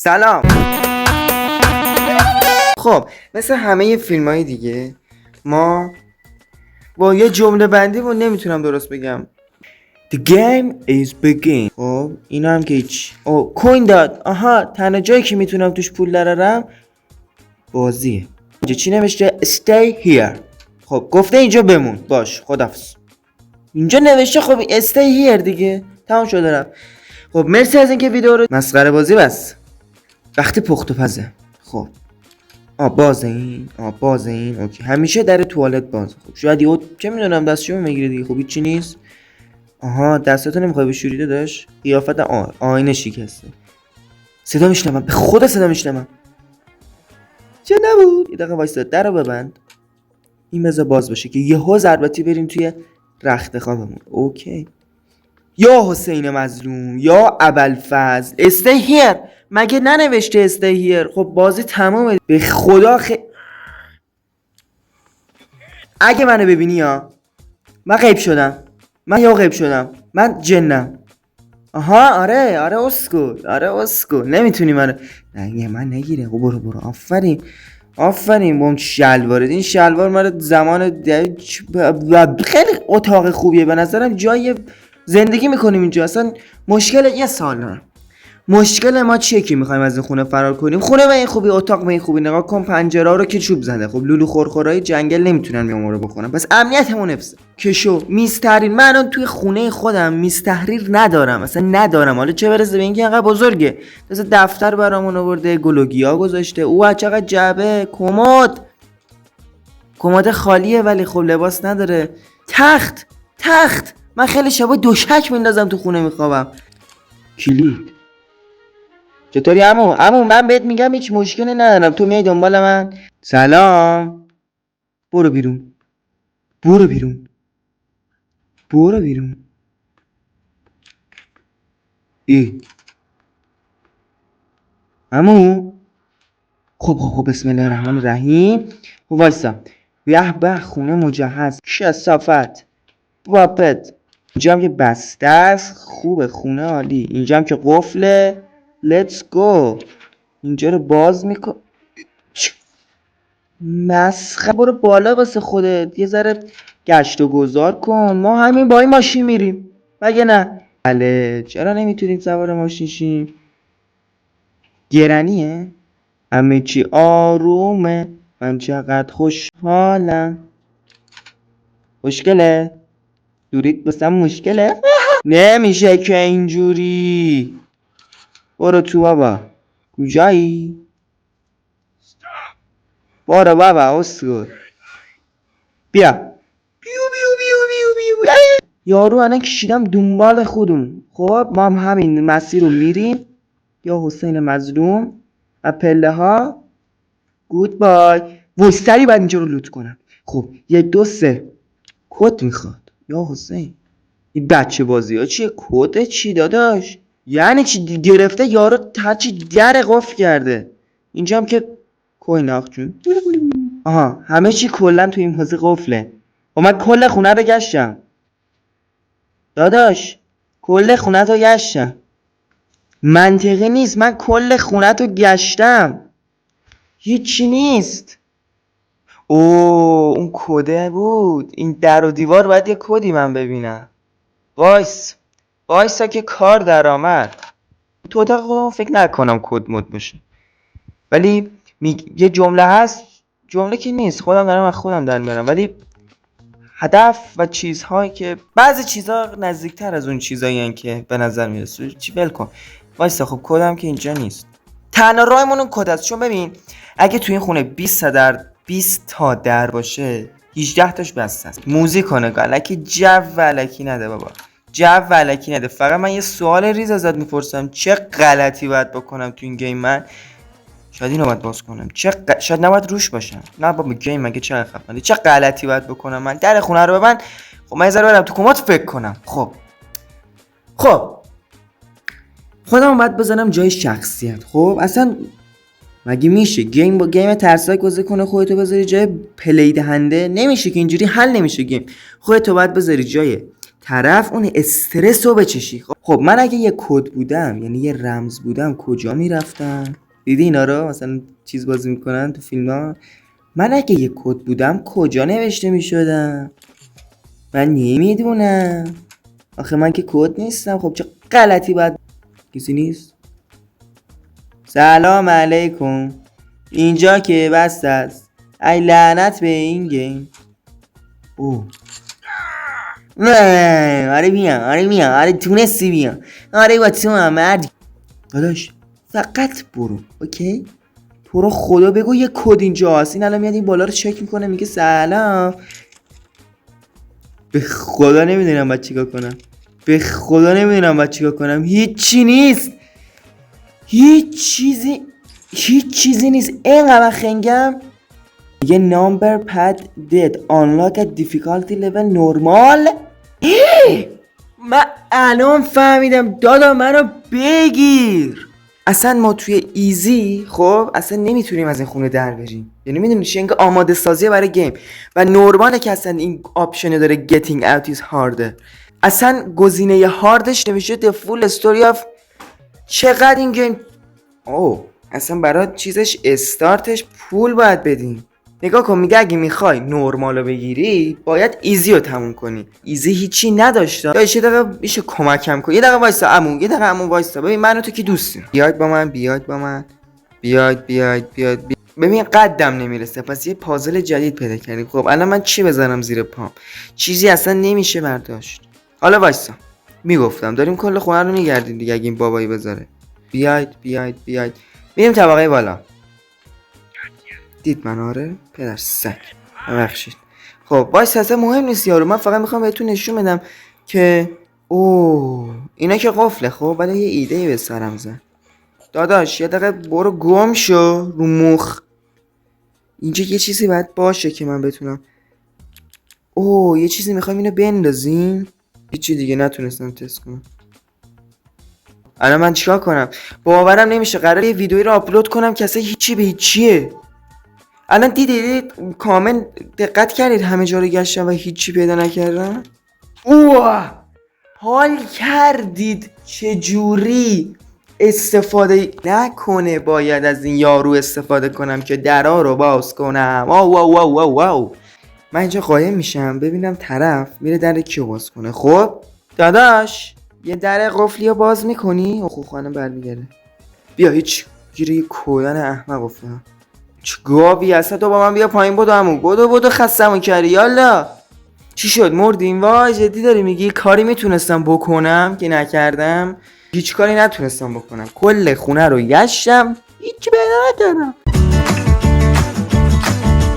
سلام. خب مثل همه فیلم های دیگه ما با یه جمله بندی و نمیتونم درست بگم. The game is begin. خب اینا هم که هیچ کوین داد. آها تنها جایی که میتونم توش پول درارم بازیه. اینجا چی نوشته؟ Stay here. خب گفته اینجا بمون. باش خدافظ. اینجا نوشته خب stay here دیگه. تمام شده رفت. خب مرسی از اینکه ویدیو رو مسخره بازی بس وقتی پخت و پزه. خب بازه این اوکی. همیشه در توالت باز. خب شاید یهو چه میدونم دستشو میگیره دیگه. خب چی نیست. آها دستاتو نمیخوای بشوری داداش. قیافت آینه شکسته. صدا میشنوم، به خدا صدا میشنوم. چه نبود. یه دقیقه وایسا درو ببند. این بذار باز باشه که یهو ضربتی بریم توی رخت خوابمون. اوکی. یا حسین مظلوم یا ابوالفضل استی هیر. مگه ننوشته استی هیر؟ خب بازی تمومه به خدا. اگه منو ببینی یا من غیب شدم، من جنم. آها آره اسکول نمیتونی منو نه من نگیره. خب برو آفرین با اون شلوارت. این شلوار مال زمان خیلی اتاق خوبیه به نظرم. جای زندگی میکنیم اینجا. اصلا یه سال مشکل ما چیه که میخوایم از این خونه فرار کنیم؟ خونه به این خوبی، اتاق به این خوبی. نگاه کن پنجره ها رو که چوب زده. خب لولو خورخورای جنگل نمیتونن میامو رو بکنن. پس امنیتمون حفظه. کشو میسترین. من الان توی خونه خودم میستحریر ندارم، اصلا ندارم. حالا چه برسه به اینکه انقدر بزرگه. مثلا دفتر برامون آورده، گلوگیا گذاشته. او چقدر جعبه. کمد خالیه ولی خب لباس نداره. تخت من خیلی شبا دوشک میندازم تو خونه میخوابم. کلید. چطوری عمو من بهت میگم هیچ مشکلی ندارم، تو میای دنبال من. سلام. برو بیرون. ای عمو. خب بسم الله الرحمن الرحیم. وایسا. به خونه مجهز، کثافت، باپت. اینجا هم که بسته است. خوبه خونه عالی. اینجا هم که قفله. Let's go. اینجا رو باز میکن. مسخره. برو بالا واسه خودت. یه ذره گشت و گذار کن. ما همین با این ماشین میریم مگه نه؟ بله. چرا نمیتونیم سوار ماشین شیم؟ گرانیه. همه چی آرومه. من چقدر خوشحالم. مشکله؟ دورید بسم مشکله؟ نمیشه که اینجوری. برو تو بابا. کجایی؟ برو بابا اسکول. بیا. بیو. یارو الان کشیدم دنبال خودمون. خب ما هم همین مسیر رو میریم. یا حسین مظلوم و پله ها. گود بای. وستری باید اینجا رو لوت کنم. خب 1 2 3 کد میخواد. یا حسین این بچه بازی ها چیه؟ کد چی داداش؟ یعنی چی گرفته یارو هرچی در قفل کرده. اینجا هم که کوین آخ جون. آها همه چی کلا تو این بازی قفله. و من کل خونه رو گشتم داداش. کل خونه رو گشتم. منطقی نیست. من کل خونه رو گشتم هیچی نیست. اون کده بود. این در و دیوار باید یه کدی من ببینم. وایسا که کار در آمد. تو اتاق فکر نکنم کد مود باشه. ولی یه جمله هست. جمله که نیست، خودم دارم از خودم در میارم. ولی هدف و چیزهایی که بعضی چیزها نزدیکتر از اون چیزایی هستن که به نظر میرسه. چی ول کن. وایسا خب کدم که اینجا نیست. تنها راهمون اون کد است. چون ببین اگه تو این خونه 20 تا در باشه 18 تاش بسته است. موزیک کنه الکی جو الکی نده بابا. فقط من یه سوال ریز ازت میپرسم. چه غلطی باید بکنم تو این گیم من؟ شاید اینو باید باز کنم. شاید نباید روش باشم. نه بابا گیم مگه چه خفنه. چه غلطی باید بکنم من؟ در خونه رو ببند. خب من یه ذره برم تو کمد فکر کنم. خب خودم باید بزنم جای شخصیت. خب اصلا مگه میشه گیم با گیم ترسناک بازی کنه خودتو بذاری جای پلی دهنده؟ نمیشه که اینجوری حل نمیشه گیم. خودتو باید بذاری جای طرف اون استرس رو بچشی. خب من اگه یه کد بودم، یعنی یه رمز بودم، کجا میرفتم؟ دیدی اینا رو مثلا چیز بازی میکنن تو فیلم ها؟ من اگه یه کد بودم کجا نوشته میشدم؟ من نمیدونم. آخه من که کد نیستم. خب چه غلطی باید. کسی نیست؟ سلام علیکم. اینجا که بست است. ای لعنت به این گیم. اوه نه آره بیام، آره تونستی بیام، آره با تو هم مرد. داداش فقط برو اوکی. تو رو خدا بگو یه کد اینجا هست. این الان میاد این بالا رو چک میکنه میگه سلام. به خدا نمیدونم باید چیکار کنم. هیچی نیست، هیچ چیزی نیست. اینقدر خنگم. یه نامبر پد دید unlock at difficulty level normal. من الان فهمیدم. دادا منو بگیر. اصلا ما توی ایزی خب اصلا نمیتونیم از این خونه در بریم. یعنی میدونی شنگ آماده سازیه برای گیم و نورماله که اصلا این آپشن داره getting out is harder. اصلا گزینه هاردش نمیشه the full story of. چقدر این گیم اصلا برای چیزش استارتش پول باید بدیم. نگاه کن میگه اگه میخوای نورمالو بگیری باید ایزی رو تموم کنی. ایزی هیچی نداشته. یا یه دقیقه میشه کمکم کن. یه دقیقه وایسا عمو وایسا. ببین منو تو که دوستیم. بیاید با من. بیاید. ببین قدم نمیرسه. پس یه پازل جدید پیدا کردیم. خب الان من چی بزنم زیر پام؟ چیزی اصلا نمیشه برداشت. حالا وایسا. میگفتم داریم کل خونه رو میگردیم دیگه. اگه این بابایی بذاره. بیاید. میریم طبقه بالا. دید من آره پدر سگ ببخشید. خب وایس اصلا مهم نیست یارو. من فقط میخوام بهتون نشون بدم که اینا که قفله. خب ولی یه ایده به سرم زد. داداش یه دقیقه برو گم شو رو مخ. اینجا یه چیزی باید باشه که من بتونم. یه چیزی میخوایم اینو بندازیم. هیچی دیگه نتونستم تست کنم. الان من چیکار کنم؟ باورم نمیشه قراره یه ویدیویی رو آپلود کنم که اصلا هیچی به هیچیه. الان دیدید کامل دقت کردید همه جا رو گشتم و هیچی پیدا نکردم. حال کردید چجوری استفاده نکنه باید از این یارو استفاده کنم که درا رو باز کنم. واو من اینجا قایم میشم ببینم طرف میره در کیو باز کنه. خب داداش یه در قفلی رو باز میکنی؟ خانم برمیگرده. بیا هیچ گیره یه کودن احمق افتادم. چه گاوی هسته تو با من. بیا پایین بدو عمو. بدو خستمون کردی. یالا چی شد مردیم؟ وای جدی داری میگی؟ کاری میتونستم بکنم که نکردم. هیچ کاری نتونستم بکنم. کل خونه رو گشتم هیچی پیدا نکردم.